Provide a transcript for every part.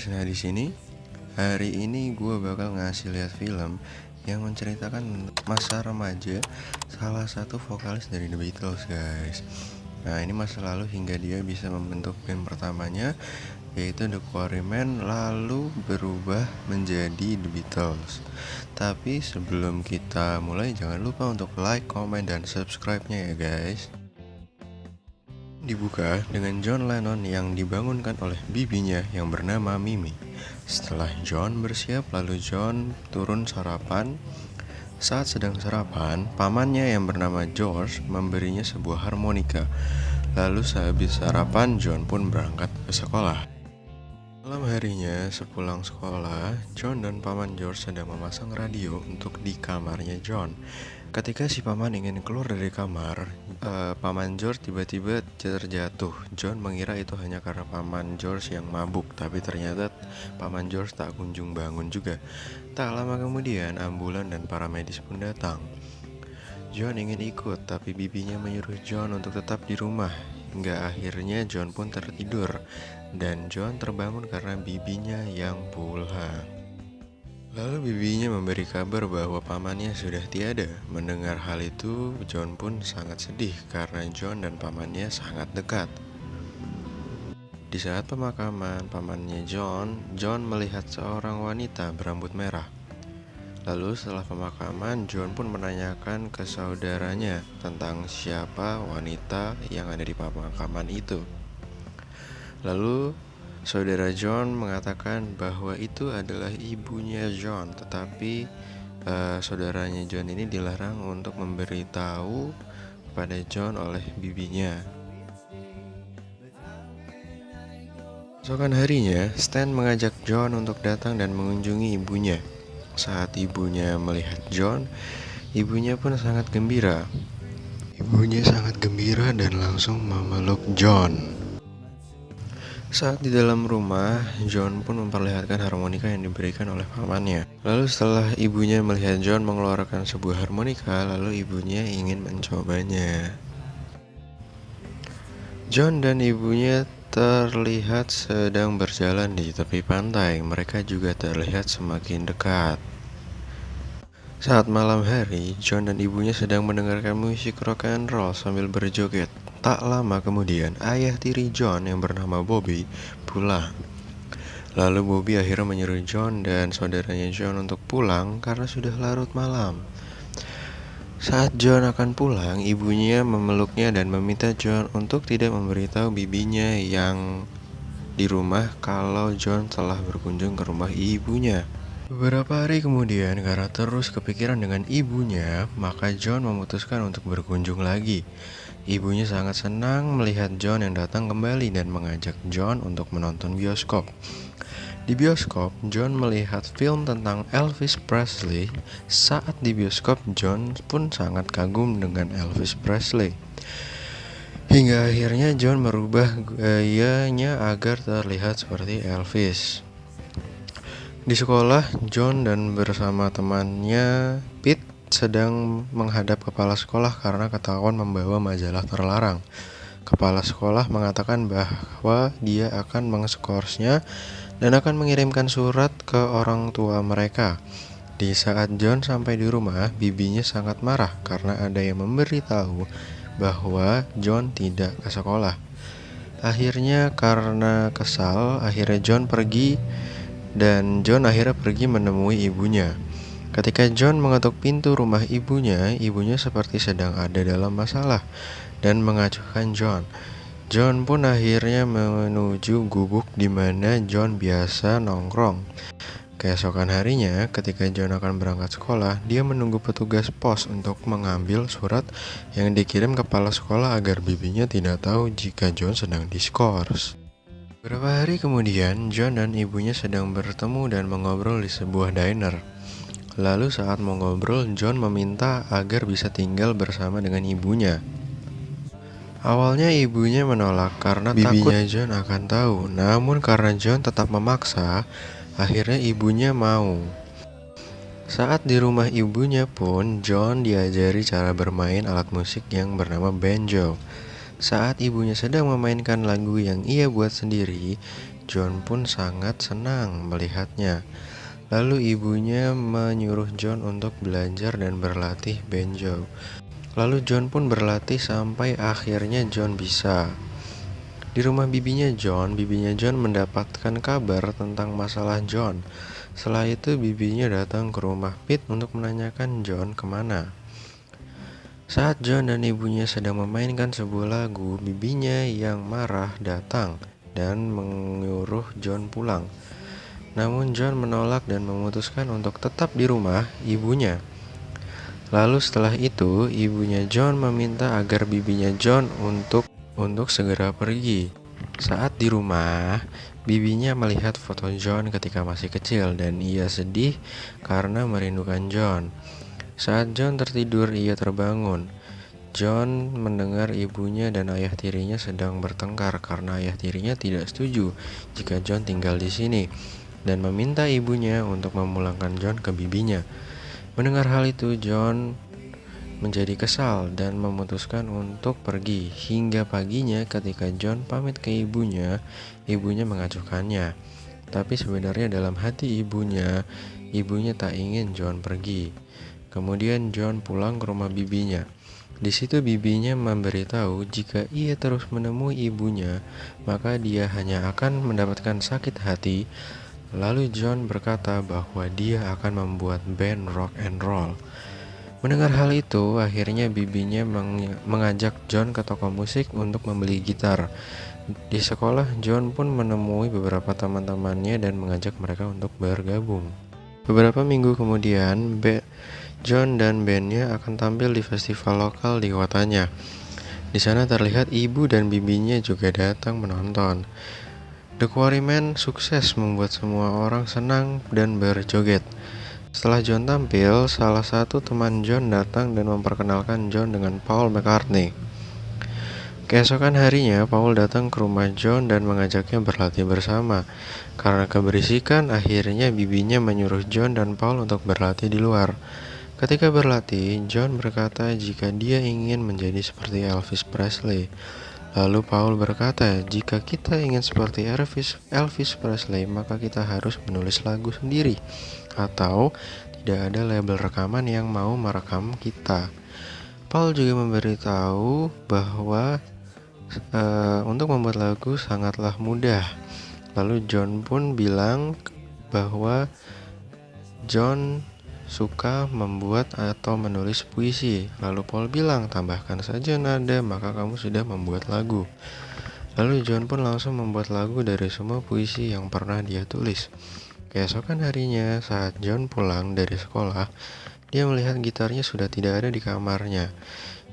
guys, nah di sini hari ini gue bakal ngasih lihat film yang menceritakan masa remaja salah satu vokalis dari The Beatles guys. Nah ini masa lalu hingga dia bisa membentuk band pertamanya yaitu The Quarrymen, lalu berubah menjadi The Beatles. Tapi sebelum kita mulai jangan lupa untuk like, comment, dan subscribe-nya ya guys. Dibuka dengan John Lennon yang dibangunkan oleh bibinya yang bernama Mimi. Setelah John bersiap, lalu John turun sarapan. Saat sedang sarapan, pamannya yang bernama George memberinya sebuah harmonika. Lalu sehabis sarapan, John pun berangkat ke sekolah. Malam harinya, sepulang sekolah, John dan paman George sedang memasang radio untuk di kamarnya John. Ketika si paman ingin keluar dari kamar, paman George tiba-tiba terjatuh. John mengira itu hanya karena paman George yang mabuk, tapi ternyata paman George tak kunjung bangun juga. Tak lama kemudian, ambulan dan para medis pun datang. John ingin ikut, tapi bibinya menyuruh John untuk tetap di rumah. Hingga akhirnya John pun tertidur, dan John terbangun karena bibinya yang pulang. Lalu bibinya memberi kabar bahwa pamannya sudah tiada. Mendengar hal itu, John pun sangat sedih karena John dan pamannya sangat dekat. Di saat pemakaman pamannya John melihat seorang wanita berambut merah. Lalu setelah pemakaman, John pun menanyakan ke saudaranya tentang siapa wanita yang ada di pemakaman itu. Lalu saudara John mengatakan bahwa itu adalah ibunya John, tetapi saudaranya John ini dilarang untuk memberitahu pada John oleh bibinya. Esokan harinya, Stan mengajak John untuk datang dan mengunjungi ibunya. Saat ibunya melihat John, ibunya pun sangat gembira. Ibunya sangat gembira dan langsung memeluk John. Saat di dalam rumah, John pun memperlihatkan harmonika yang diberikan oleh pamannya. Lalu setelah ibunya melihat John mengeluarkan sebuah harmonika, lalu ibunya ingin mencobanya. John dan ibunya terlihat sedang berjalan di tepi pantai. Mereka juga terlihat semakin dekat. Saat malam hari, John dan ibunya sedang mendengarkan musik rock and roll sambil berjoget. Tak lama kemudian, ayah tiri John yang bernama Bobby pulang. Lalu Bobby akhirnya menyuruh John dan saudaranya John untuk pulang karena sudah larut malam. Saat John akan pulang, ibunya memeluknya dan meminta John untuk tidak memberitahu bibinya yang di rumah kalau John telah berkunjung ke rumah ibunya. Beberapa hari kemudian, karena terus kepikiran dengan ibunya, maka John memutuskan untuk berkunjung lagi. Ibunya sangat senang melihat John yang datang kembali dan mengajak John untuk menonton bioskop. Di bioskop, John melihat film tentang Elvis Presley. Saat di bioskop, John pun sangat kagum dengan Elvis Presley. Hingga akhirnya John merubah gayanya agar terlihat seperti Elvis. Di sekolah, John dan bersama temannya Pete sedang menghadap kepala sekolah karena ketahuan membawa majalah terlarang. Kepala sekolah mengatakan bahwa dia akan mengeskorsnya dan akan mengirimkan surat ke orang tua mereka. Di saat John sampai di rumah, bibinya sangat marah karena ada yang memberitahu bahwa John tidak ke sekolah. Akhirnya karena kesal, John akhirnya pergi menemui ibunya. Ketika John mengetuk pintu rumah ibunya seperti sedang ada dalam masalah dan mengacuhkan John. John pun akhirnya menuju gubuk di mana John biasa nongkrong. Keesokan harinya, ketika John akan berangkat sekolah, dia menunggu petugas pos untuk mengambil surat yang dikirim kepala sekolah agar bibinya tidak tahu jika John sedang diskors. Beberapa hari kemudian, John dan ibunya sedang bertemu dan mengobrol di sebuah diner. Lalu saat mau ngobrol, John meminta agar bisa tinggal bersama dengan ibunya. Awalnya ibunya menolak karena bibinya John akan tahu. Namun karena John tetap memaksa, akhirnya ibunya mau. Saat di rumah ibunya pun, John diajari cara bermain alat musik yang bernama banjo. Saat ibunya sedang memainkan lagu yang ia buat sendiri, John pun sangat senang melihatnya. Lalu ibunya menyuruh John untuk belajar dan berlatih banjo. Lalu John pun berlatih sampai akhirnya John bisa. Di rumah bibinya John mendapatkan kabar tentang masalah John. Setelah itu bibinya datang ke rumah Pete untuk menanyakan John kemana. Saat John dan ibunya sedang memainkan sebuah lagu, bibinya yang marah datang dan menyuruh John pulang. Namun John menolak dan memutuskan untuk tetap di rumah ibunya. Lalu setelah itu, ibunya John meminta agar bibinya John untuk segera pergi. Saat di rumah, bibinya melihat foto John ketika masih kecil dan ia sedih karena merindukan John. Saat John tertidur, ia terbangun. John mendengar ibunya dan ayah tirinya sedang bertengkar karena ayah tirinya tidak setuju jika John tinggal di sini dan meminta ibunya untuk memulangkan John ke bibinya. Mendengar hal itu, John menjadi kesal dan memutuskan untuk pergi. Hingga paginya ketika John pamit ke ibunya mengacuhkannya. Tapi sebenarnya dalam hati ibunya tak ingin John pergi. Kemudian John pulang ke rumah bibinya. Di situ bibinya memberitahu jika ia terus menemui ibunya, maka dia hanya akan mendapatkan sakit hati. Lalu John berkata bahwa dia akan membuat band rock and roll. Mendengar hal itu, akhirnya bibinya mengajak John ke toko musik untuk membeli gitar. Di sekolah, John pun menemui beberapa teman-temannya dan mengajak mereka untuk bergabung. Beberapa minggu kemudian, John dan bandnya akan tampil di festival lokal di kotanya. Di sana terlihat ibu dan bibinya juga datang menonton. The Quarrymen sukses membuat semua orang senang dan berjoget. Setelah John tampil, salah satu teman John datang dan memperkenalkan John dengan Paul McCartney. Keesokan harinya, Paul datang ke rumah John dan mengajaknya berlatih bersama. Karena keberisikan, akhirnya bibinya menyuruh John dan Paul untuk berlatih di luar. Ketika berlatih, John berkata jika dia ingin menjadi seperti Elvis Presley. Lalu Paul berkata, jika kita ingin seperti Elvis Presley, maka kita harus menulis lagu sendiri, atau tidak ada label rekaman yang mau merekam kita. Paul juga memberitahu bahwa untuk membuat lagu sangatlah mudah. Lalu John pun bilang bahwa John suka membuat atau menulis puisi. Lalu Paul bilang, tambahkan saja nada, maka kamu sudah membuat lagu. Lalu John pun langsung membuat lagu dari semua puisi yang pernah dia tulis. Keesokan harinya, saat John pulang dari sekolah, dia melihat gitarnya sudah tidak ada di kamarnya.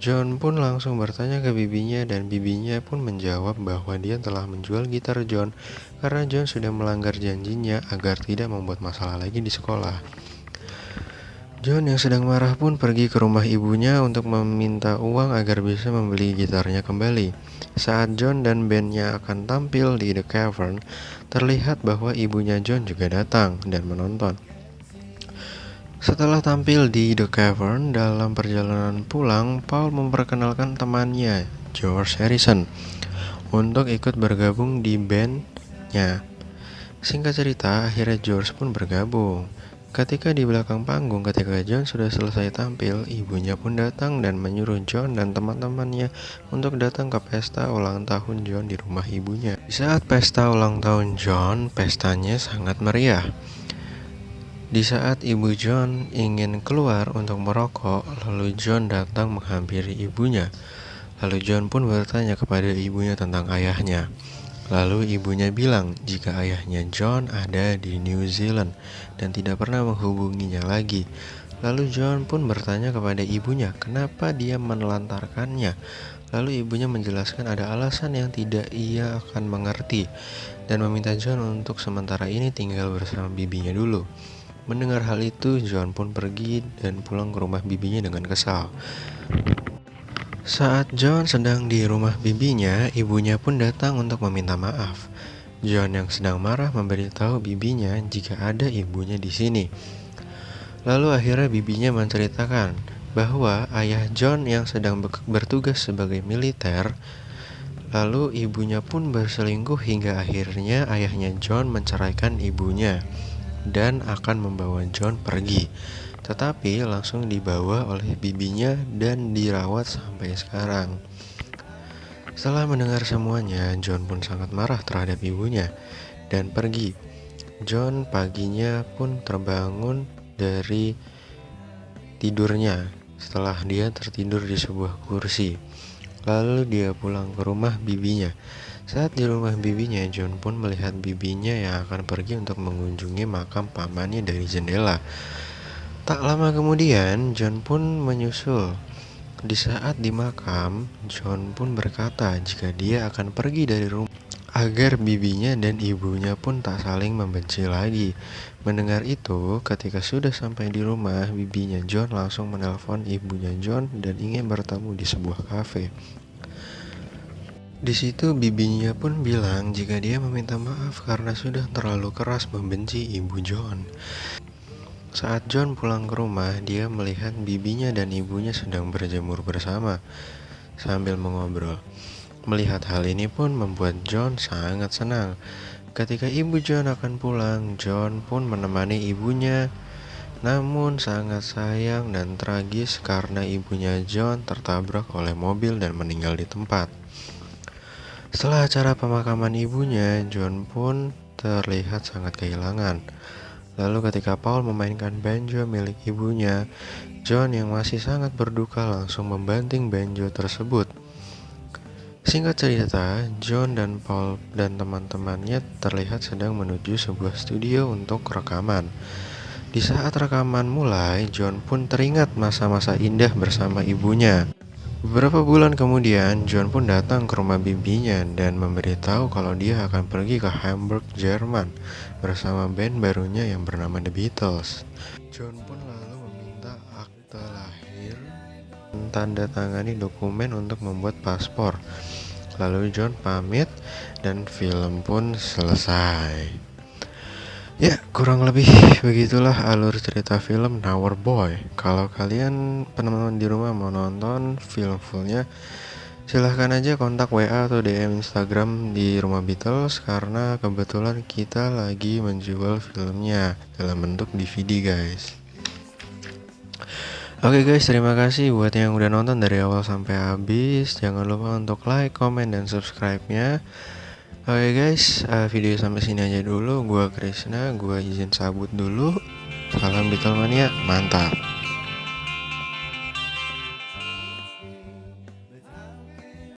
John pun langsung bertanya ke bibinya dan bibinya pun menjawab bahwa dia telah menjual gitar John karena John sudah melanggar janjinya agar tidak membuat masalah lagi di sekolah. John yang sedang marah pun pergi ke rumah ibunya untuk meminta uang agar bisa membeli gitarnya kembali. Saat John dan bandnya akan tampil di The Cavern, terlihat bahwa ibunya John juga datang dan menonton. Setelah tampil di The Cavern, dalam perjalanan pulang, Paul memperkenalkan temannya, George Harrison, untuk ikut bergabung di bandnya. Singkat cerita, akhirnya George pun bergabung. Ketika di belakang panggung, ketika John sudah selesai tampil, ibunya pun datang dan menyuruh John dan teman-temannya untuk datang ke pesta ulang tahun John di rumah ibunya. Di saat pesta ulang tahun John, pestanya sangat meriah. Di saat ibu John ingin keluar untuk merokok, lalu John datang menghampiri ibunya. Lalu John pun bertanya kepada ibunya tentang ayahnya. Lalu ibunya bilang jika ayahnya John ada di New Zealand dan tidak pernah menghubunginya lagi. Lalu John pun bertanya kepada ibunya kenapa dia menelantarkannya. Lalu ibunya menjelaskan ada alasan yang tidak ia akan mengerti dan meminta John untuk sementara ini tinggal bersama bibinya dulu. Mendengar hal itu, John pun pergi dan pulang ke rumah bibinya dengan kesal. Saat John sedang di rumah bibinya, ibunya pun datang untuk meminta maaf. John yang sedang marah memberitahu bibinya jika ada ibunya di sini. Lalu akhirnya bibinya menceritakan bahwa ayah John yang sedang bertugas sebagai militer Lalu ibunya pun berselingkuh hingga akhirnya ayahnya John menceraikan ibunya dan akan membawa John pergi. Tetapi langsung dibawa oleh bibinya dan dirawat sampai sekarang. Setelah mendengar semuanya, John pun sangat marah terhadap ibunya dan pergi. John paginya pun terbangun dari tidurnya setelah dia tertidur di sebuah kursi. Lalu dia pulang ke rumah bibinya. Saat di rumah bibinya, John pun melihat bibinya yang akan pergi untuk mengunjungi makam pamannya dari jendela. Tak lama kemudian, John pun menyusul. Di saat di makam, John pun berkata jika dia akan pergi dari rumah agar bibinya dan ibunya pun tak saling membenci lagi. Mendengar itu, ketika sudah sampai di rumah, bibinya John langsung menelpon ibunya John dan ingin bertemu di sebuah kafe. Di situ bibinya pun bilang jika dia meminta maaf karena sudah terlalu keras membenci ibu John. Saat John pulang ke rumah, dia melihat bibinya dan ibunya sedang berjemur bersama sambil mengobrol. Melihat hal ini pun membuat John sangat senang. Ketika ibu John akan pulang, John pun menemani ibunya. Namun sangat sayang dan tragis karena ibunya John tertabrak oleh mobil dan meninggal di tempat. Setelah acara pemakaman ibunya, John pun terlihat sangat kehilangan. Lalu ketika Paul memainkan banjo milik ibunya, John yang masih sangat berduka langsung membanting banjo tersebut. Singkat cerita, John dan Paul dan teman-temannya terlihat sedang menuju sebuah studio untuk rekaman. Di saat rekaman mulai, John pun teringat masa-masa indah bersama ibunya. Beberapa bulan kemudian, John pun datang ke rumah bibinya dan memberitahu kalau dia akan pergi ke Hamburg, Jerman bersama band barunya yang bernama The Beatles. John pun lalu meminta akte lahir dan tanda tangani dokumen untuk membuat paspor. Lalu John pamit dan film pun selesai. Ya, kurang lebih begitulah alur cerita film Nowhere Boy. Kalau kalian teman-teman di rumah mau nonton film fullnya, silahkan aja kontak WA atau DM Instagram di Rumah Beatles karena kebetulan kita lagi menjual filmnya dalam bentuk DVD guys. Oke guys, terima kasih buat yang udah nonton dari awal sampai habis. Jangan lupa untuk like, comment, dan subscribe-nya. Oke guys, video sampai sini aja dulu. Gua Krisna, gua izin cabut dulu. Salam Beatlemania, mantap.